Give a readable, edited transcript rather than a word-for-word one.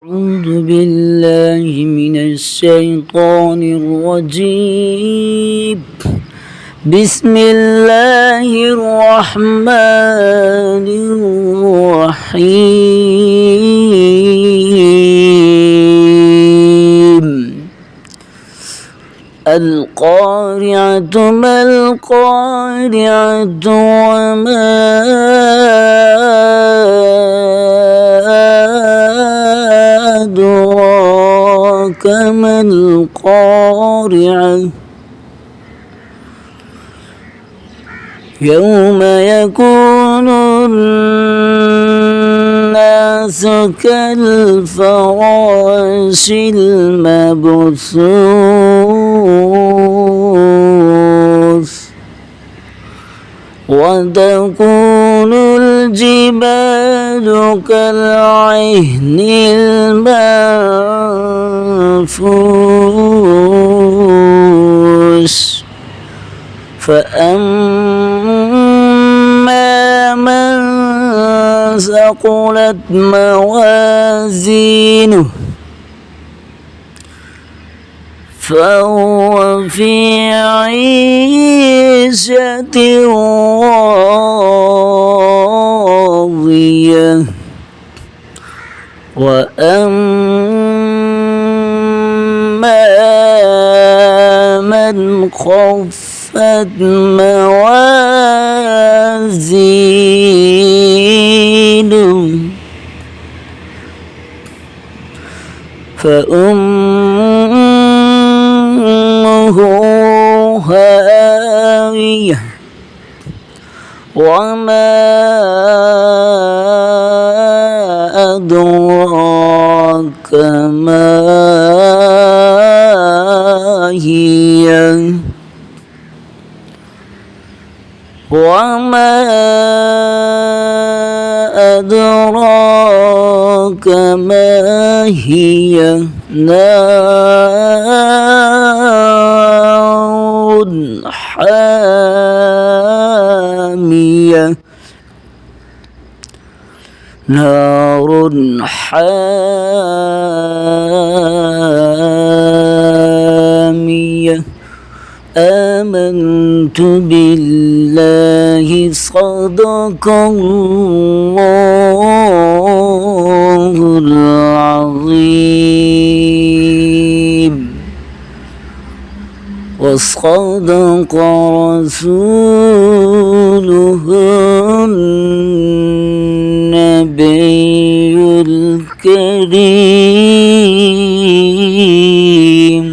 أعوذ بالله من الشيطان الرجيم. بسم الله الرحمن الرحيم. القارعة ما القارعة وما أدراك ما القارعة يوم يكون الناس كالفراش المبثوث وتكون الجبال كالعهن المنفوش فأما من ثقلت موازينه فهو في عيشة راضية وأما من خفت موازينه فأمه هاوية وما أدراك ما هي وما أدراك ما هي نار حامية نار حامية آمنت بالله صدق الله العظيم وصدق رسوله النبي الكريم.